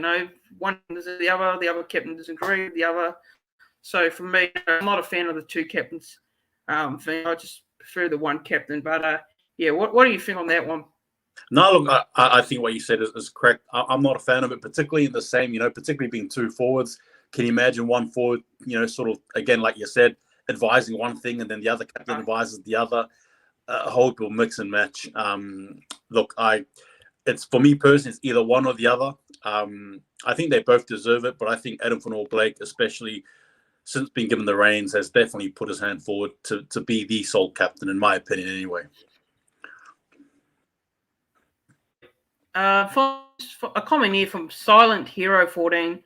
One is the other captain doesn't agree with the other. So for me, I'm not a fan of the two captains. I just prefer the one captain. But yeah, what do you think on that one? No, look, I think what you said is correct. I'm not a fan of it, particularly in the same, particularly being two forwards. Can you imagine one forward, sort of, again, like you said, advising one thing and then the other captain advises the other, a whole mix and match. Look, it's for me personally, it's either one or the other. I think they both deserve it, but I think Adam Fanatics, especially since being given the reins, has definitely put his hand forward to be the sole captain, in my opinion, anyway. For a comment here from Silent Hero 14.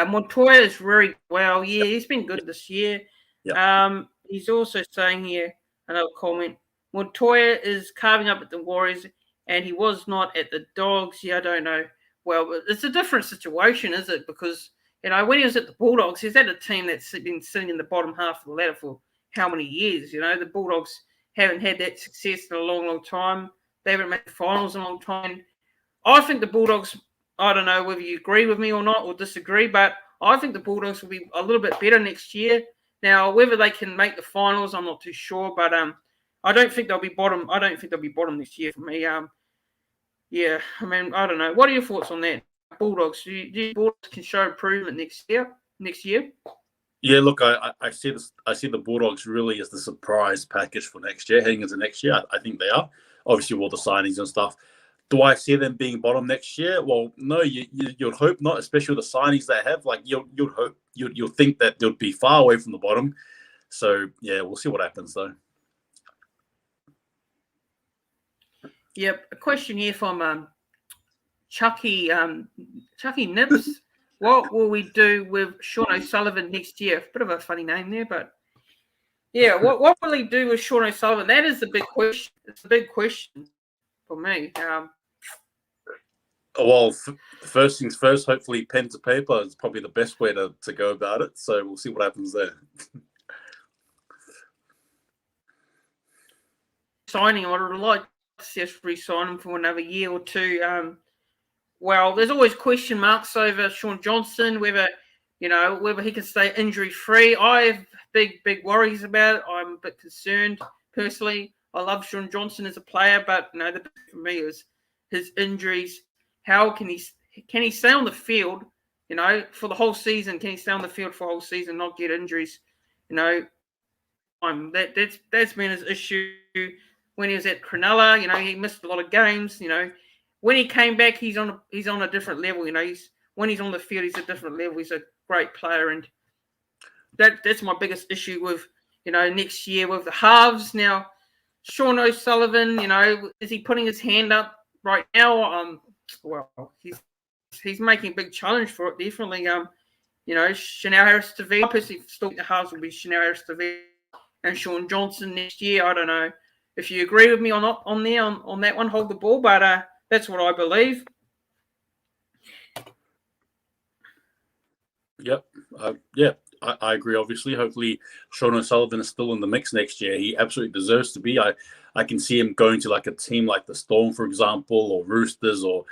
Montoya is very well. Yeah, he's been good this year. Yep. He's also saying here, another comment, Montoya is carving up at the Warriors and he was not at the Dogs. Yeah, I don't know. Well, it's a different situation, is it? Because, when he was at the Bulldogs, he's at a team that's been sitting in the bottom half of the ladder for how many years? The Bulldogs haven't had that success in a long, long time. They haven't made the finals in a long time. I think the Bulldogs, I don't know whether you agree with me or not or disagree, but I think the Bulldogs will be a little bit better next year. Now, whether they can make the finals, I'm not too sure, but I don't think they'll be bottom. I don't think they'll be bottom this year for me. Yeah, I mean, I don't know. What are your thoughts on that? Bulldogs, do you Bulldogs can show improvement next year? Yeah, look, I see this. I see the Bulldogs really as the surprise package for next year, heading into next year. I think they are, obviously, with all the signings and stuff. Do I see them being bottom next year? Well, no, you'd hope not, especially with the signings they have. Like you'd hope, you'll think that they'll be far away from the bottom. So yeah, we'll see what happens though. Yep, a question here from Chucky Nips. What will we do with Sean O'Sullivan next year? Bit of a funny name there, but yeah, what will he do with Sean O'Sullivan? That is the big question. It's a big question for me. Well, first things first, hopefully pen to paper is probably the best way to go about it. So we'll see what happens there. Signing, I would like to just re-sign him for another year or two. Well, there's always question marks over Sean Johnson, whether he can stay injury-free. I have big worries about it. I'm a bit concerned personally. I love Sean Johnson as a player, but the big for me is his injuries. How can he stay on the field, for the whole season? Can he stay on the field for the whole season, not get injuries? That's been his issue when he was at Cronulla. He missed a lot of games. When he came back, he's on a different level. When he's on the field, he's a different level. He's a great player, and that's my biggest issue with next year with the halves. Now, Sean O'Sullivan, is he putting his hand up right now? Well, he's making a big challenge for it, definitely. Chanel Harris-Tavita. I personally still think the halves will be Chanel Harris-Tavita and Sean Johnson next year. I don't know if you agree with me or not on that one. Hold the ball, but that's what I believe. Yep. Yeah, I agree, obviously. Hopefully, Sean O'Sullivan is still in the mix next year. He absolutely deserves to be. I can see him going to like a team like the Storm, for example, or Roosters, or,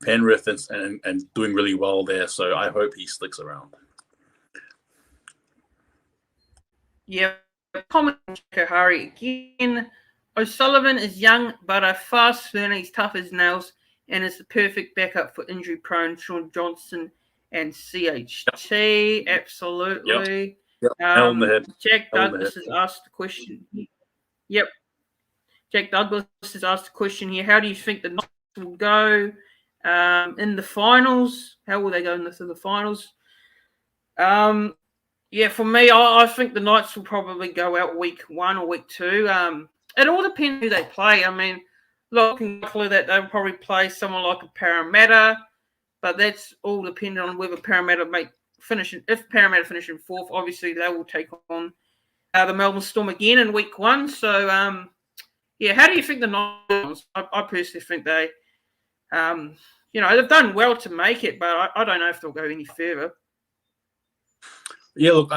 Penrith and doing really well there. So I hope he sticks around. Yeah, Comment Kohari again. O'Sullivan is young but a fast learner. He's tough as nails and is the perfect backup for injury-prone Sean Johnson and CHT. Absolutely. Yep. On the head. Jack Douglas has asked the question. Yep. Jack Douglas has asked a question here. How do you think the Knights will go in the finals? How will they go in the finals? Yeah, for me, I think the Knights will probably go out week 1 or week 2. It all depends who they play. I mean, looking likely that they'll probably play someone like a Parramatta, but that's all dependent on whether Parramatta finish. If Parramatta finish in 4th, obviously they will take on the Melbourne Storm again in week 1. So, yeah, how do you think the Knights? I personally think they, they've done well to make it, but I don't know if they'll go any further. Yeah, look,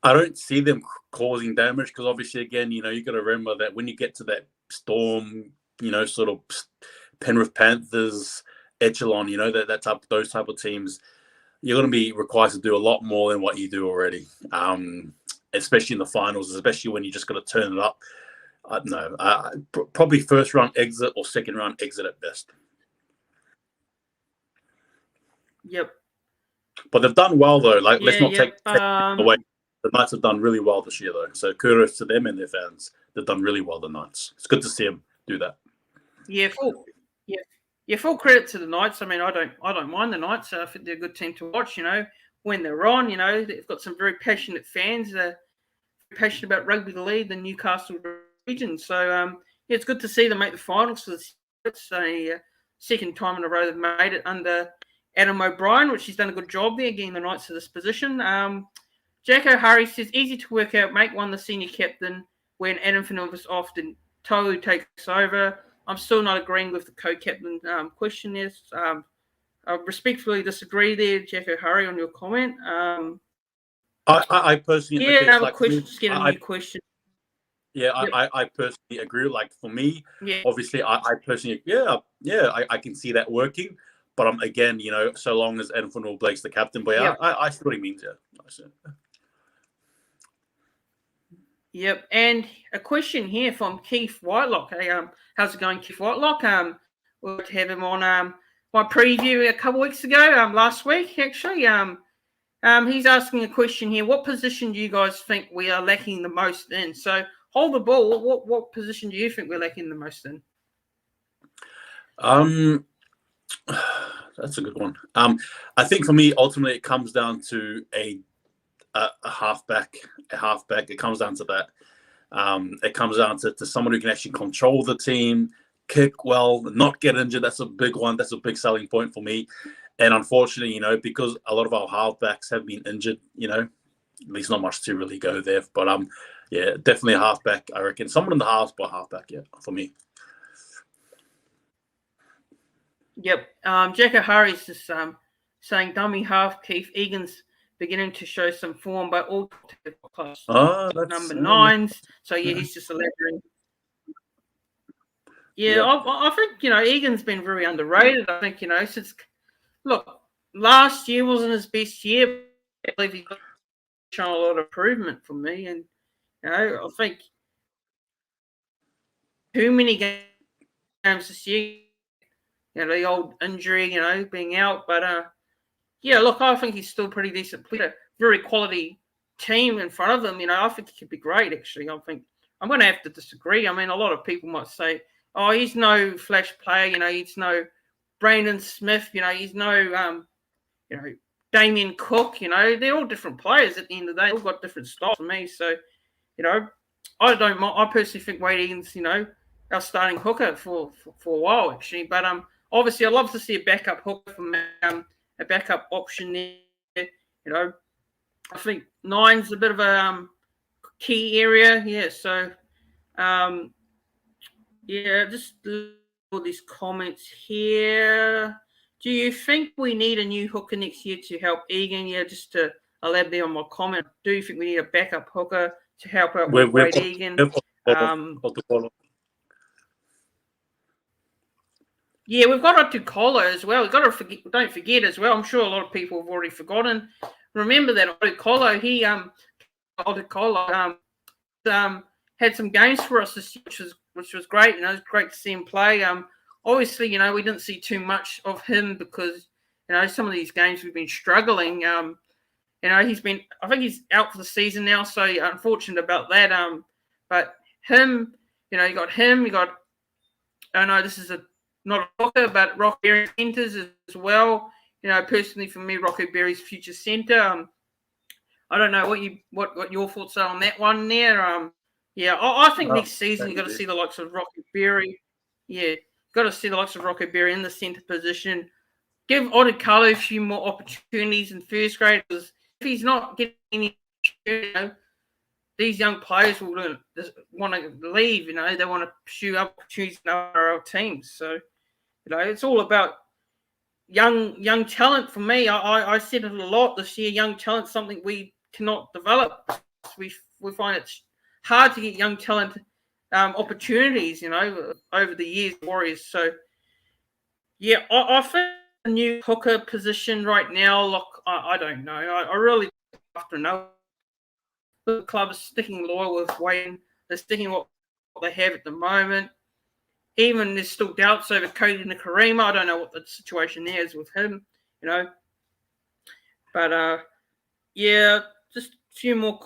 I don't see them causing damage because obviously, again, you got to remember that when you get to that Storm, sort of Penrith Panthers echelon, those type of teams, you're going to be required to do a lot more than what you do already, especially in the finals, especially when you just got to turn it up. I don't know, probably first round exit or second round exit at best. Yep. But they've done well though. Let's not take away. The Knights have done really well this year though. So kudos to them and their fans. They've done really well. The Knights. It's good to see them do that. Yeah, full credit to the Knights. I mean, I don't mind the Knights. I think they're a good team to watch. When they're on, they've got some very passionate fans. They're passionate about rugby league, the Newcastle region. So it's good to see them make the finals for this. It's a second time in a row they've made it under Adam O'Brien, which he's done a good job there, getting the Knights to this position. Jack O'Hara says, easy to work out, make one the senior captain when Adam Fanatics is off, then Tohu takes over. I'm still not agreeing with the co-captain question there. I respectfully disagree there, Jack O'Hara, on your comment. I personally... Yeah, another question, just get a new question. Yeah, yep. I personally agree. Like for me, obviously, I personally, I can see that working. But again, so long as Adam Blake's the captain, but I see what he means. Yeah. Yep, and a question here from Keith Whitelock. Hey, how's it going, Keith Whitelock? We'll have him on my preview a couple of weeks ago, last week actually. He's asking a question here. What position do you guys think we are lacking the most in? So hold the ball. What position do you think we're lacking the most in? That's a good one. I think for me, ultimately, it comes down to a halfback. It comes down to that. It comes down to someone who can actually control the team, kick well, not get injured. That's a big one. That's a big selling point for me. And unfortunately, because a lot of our halfbacks have been injured, there's not much to really go there. But yeah, definitely a halfback. I reckon someone in the halves, but halfback, yeah, for me. Yep. Jack O'Hara is just saying dummy half Keith Egan's beginning to show some form, but all class number 9s. So yeah, he's just elaborating. Yeah, I think Egan's been very underrated. I think since last year wasn't his best year. I believe he's shown a lot of improvement for me, and I think too many games this year. The old injury, being out. But, I think he's still pretty decent player. Very quality team in front of him. I think he could be great, actually. I think I'm going to have to disagree. I mean, a lot of people might say, oh, he's no flash player. He's no Brandon Smith. He's no, Damien Cook. They're all different players at the end of the day. They've all got different styles for me. So, I personally think Wade Egan's, our starting hooker for a while, actually. But, obviously, I'd love to see a backup hooker from a backup option there. I think 9's a bit of a key area. Yeah, so, just all these comments here. Do you think we need a new hooker next year to help Egan? Yeah, just to elaborate on my comment. Do you think we need a backup hooker to help out with Wade Egan? Yeah, we've got Otukolo as well. We've got to don't forget as well. I'm sure a lot of people have already forgotten. Remember that Otukolo, had some games for us this year, which was great. You know, it's great to see him play. Obviously, you know, we didn't see too much of him because, you know, some of these games we've been struggling. You know, I think he's out for the season now, so unfortunate about that. But him, you know, you got, I know this is not a hooker, but Rocky Berry centres as well. You know, personally for me, Rocky Berry's future centre. I don't know what your thoughts are on that one there. Yeah, I think next season you've got to see the likes of Rocky Berry. Yeah, got to see the likes of Rocky Berry in the centre position. Give Odekalo a few more opportunities in first grade, because if he's not getting any, you know, these young players will want to leave. You know, they want to pursue opportunities in NRL teams. So, you know, it's all about young talent for me. I said it a lot this year. Young talent, something we cannot develop. We find it's hard to get young talent opportunities. You know, over the years, Warriors. So, yeah, I think a new hooker position right now. Look, I don't know. I really have to know. The club is sticking loyal with Wayne. They're sticking what they have at the moment. Even there's still doubts over Cody Nikarima. I don't know what the situation there is with him, you know. But yeah, just a few more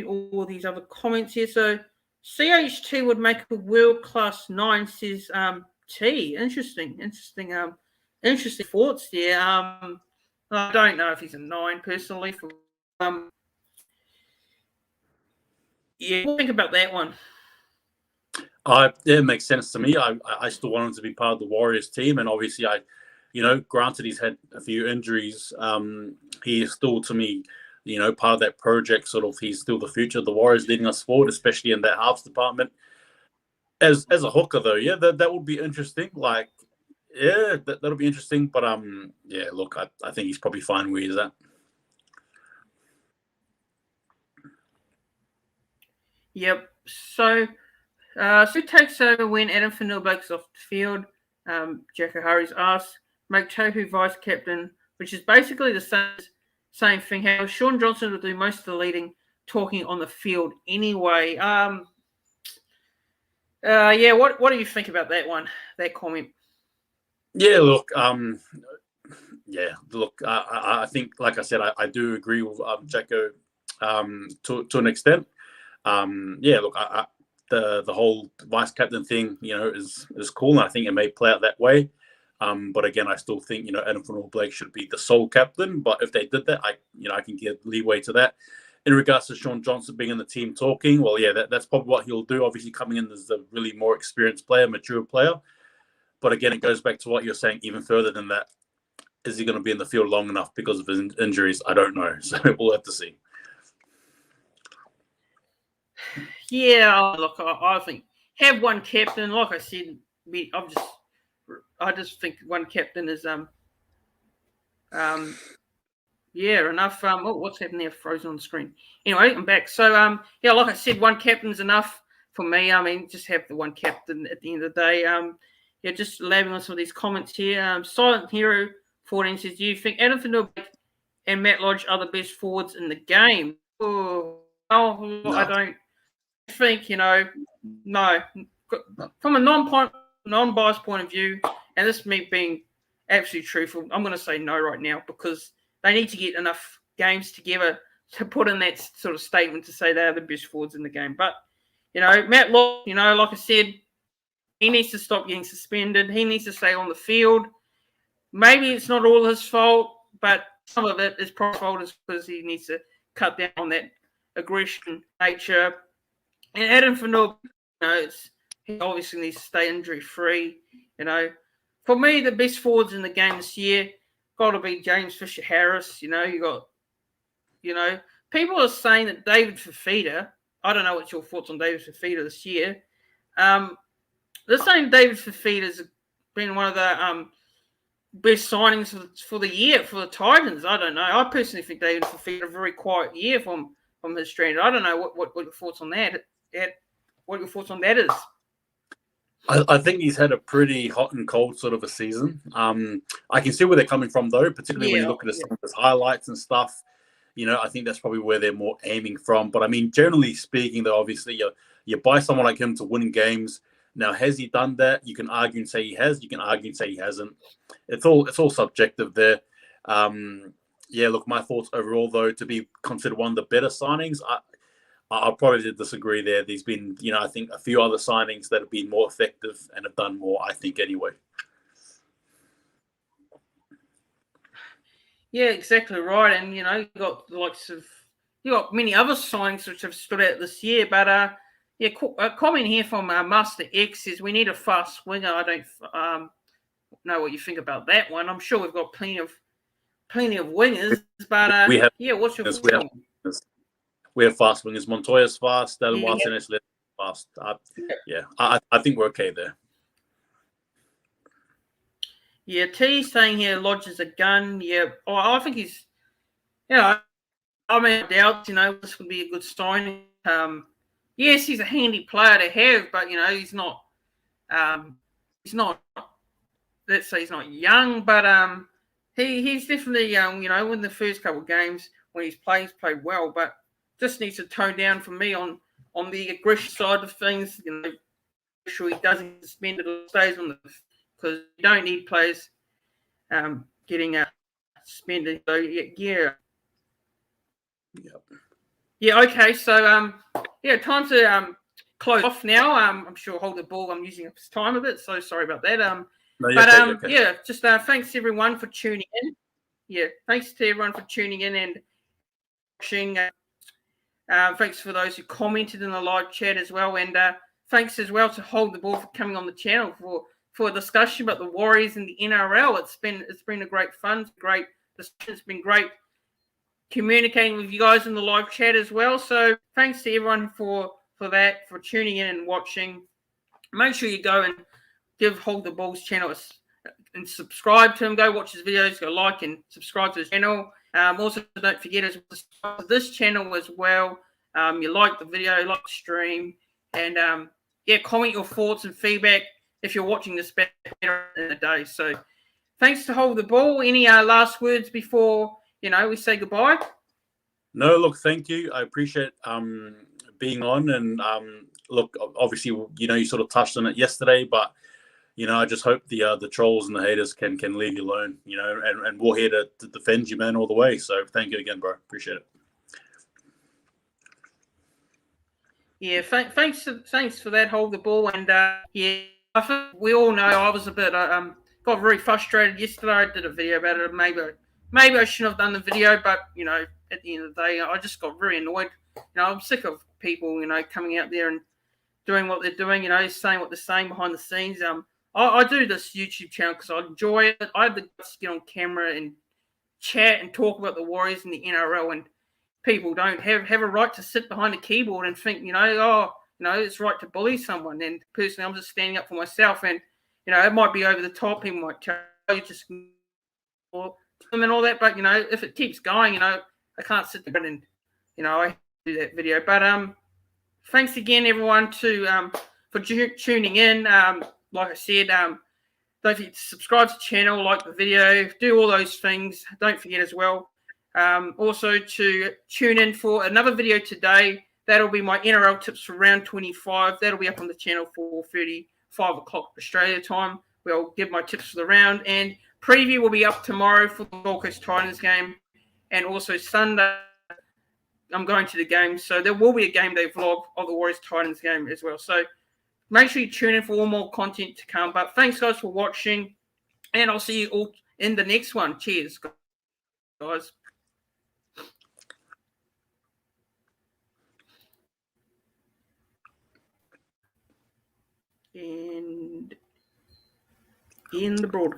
all these other comments here. So CH2 would make a world class 9, says T. Interesting thoughts there. I don't know if he's a 9 personally. Yeah, what do you think about that one? It makes sense to me. I still want him to be part of the Warriors team, and obviously, granted he's had a few injuries. He is still, to me, you know, part of that project. Sort of, he's still the future of the Warriors, leading us forward, especially in that halves department. As a hooker, though, yeah, that would be interesting. Like, yeah, that'll be interesting. But yeah, look, I think he's probably fine where he's at. Yep. So. Who takes over when Adam Fanilblake's off the field? Jack O'Harry's asked. Make Tohu vice captain, which is basically the same thing. How Sean Johnson will do most of the leading, talking on the field anyway. Yeah. What do you think about that one? That comment? Yeah. Look. Yeah. Look. I think, like I said, I do agree with Jacko to an extent. Yeah. Look. The whole vice captain thing, you know, is cool, and I think it may play out that way. But again, I still think, you know, Adam Blake should be the sole captain. But if they did that, I can give leeway to that. In regards to Sean Johnson being in the team talking, well, yeah, that's probably what he'll do. Obviously, coming in as a really more experienced player, mature player. But again, it goes back to what you're saying. Even further than that, is he going to be in the field long enough because of his injuries? I don't know. So we'll have to see. Yeah, look, I think have one captain. Like I said, I just think one captain is yeah, enough. Oh, what's happening there? Frozen on the screen. Anyway, I'm back. So yeah, like I said, one captain's enough for me. I mean, just have the one captain at the end of the day. Yeah, just elaborating on some of these comments here. Silent Hero 14 says, do you think Adam Fanilbake and Matt Lodge are the best forwards in the game? Oh, well, no. I don't think, you know, no. From a non-biased point of view, and this is me being absolutely truthful, I'm going to say no right now, because they need to get enough games together to put in that sort of statement to say they're the best forwards in the game. But, you know, Matt Lodge, you know, like I said, he needs to stop getting suspended. He needs to stay on the field. Maybe it's not all his fault, but some of it is probably fault is because he needs to cut down on that aggression nature. And Adam Fanilbake, you know, he obviously needs to stay injury-free. You know, for me, the best forwards in the game this year got to be James Fisher-Harris. You know, people are saying that David Fifita. I don't know what's your thoughts on David Fifita this year. They're saying David Fifita's been one of the best signings for the year for the Titans. I don't know. I personally think David Fifita a very quiet year from his strand. I don't know what your thoughts on that. What your thoughts on that is? I think he's had a pretty hot and cold sort of a season. I can see where they're coming from, though, particularly when you look at some of his highlights and stuff. I think that's probably where they're more aiming from. But I mean, generally speaking, though, obviously you buy someone like him to win games. Now, has he done that? You can argue and say he has. You can argue and say he hasn't. It's all subjective there. Yeah, look, my thoughts overall, though, to be considered one of the better signings, I'll probably disagree there. There's been, I think a few other signings that have been more effective and have done more, I think, anyway. Yeah, exactly right. And, you got the likes of, you got many other signings which have stood out this year. But, yeah, a comment here from Master X is we need a fast winger. I don't know what you think about that one. I'm sure we've got plenty of wingers. But, we have, yeah, what's your thoughts? We have fast wingers. Montoya's fast. Dylan Yeah. Martinez fast. I think we're okay there. Yeah, T saying here lodges a gun. Yeah, I think he's, I mean, I doubt, this would be a good signing. Yes, he's a handy player to have, but he's not. Let's say he's not young, but he's definitely young. In the first couple of games when he's played well, but just needs to tone down for me on the aggression side of things. Make sure he doesn't get suspended or stays on because you don't need players getting suspended. So yeah. Yep. Yeah. Okay. So time to close off now. I'm sure hold the ball. I'm using up his time a bit, so sorry about that. Okay. Yeah, just thanks everyone for tuning in. Yeah, thanks to everyone for tuning in and watching. Thanks for those who commented in the live chat as well, and thanks as well to Hold the Ball for coming on the channel for a discussion about the Warriors and the NRL. It's been a great fun, great discussion. It's been great communicating with you guys in the live chat as well. So thanks to everyone for that, for tuning in and watching. Make sure you go and give Hold the Ball's channel and subscribe to him. Go watch his videos, go like and subscribe to his channel. Also, don't forget to subscribe to this channel as well. You like the video, like the stream, and comment your thoughts and feedback if you're watching this better in the day. So thanks to Hold the Ball. Any last words before we say goodbye? No, look, thank you. I appreciate being on, and look, obviously, you sort of touched on it yesterday, but I just hope the trolls and the haters can leave you alone, and we're here to defend you, man, all the way. So thank you again, bro. Appreciate it. Yeah, thanks for that. Hold the Ball, and I think we all know I was a bit got very frustrated yesterday. I did a video about it. Maybe I shouldn't have done the video, but at the end of the day, I just got very annoyed. I'm sick of people, coming out there and doing what they're doing, saying what they're saying behind the scenes. I do this YouTube channel because I enjoy it. I have the guts to get on camera and chat and talk about the Warriors and the NRL, and people don't have a right to sit behind a keyboard and think, it's right to bully someone. And personally, I'm just standing up for myself, and it might be over the top. People might tell you just and all that, but if it keeps going, I can't sit there and I do that video. But thanks again, everyone, for tuning in. Like I said, don't forget to subscribe to the channel, like the video, do all those things. Don't forget as well, also to tune in for another video today. That'll be my NRL tips for round 25. That'll be up on the channel 4:30, 5 o'clock Australia time. We'll give my tips for the round, and preview will be up tomorrow for the Gold Coast Titans game, and also Sunday I'm going to the game, so there will be a game day vlog of the Warriors Titans game as well. So make sure you tune in for all more content to come. But thanks, guys, for watching, and I'll see you all in the next one. Cheers, guys. And in the broadcast.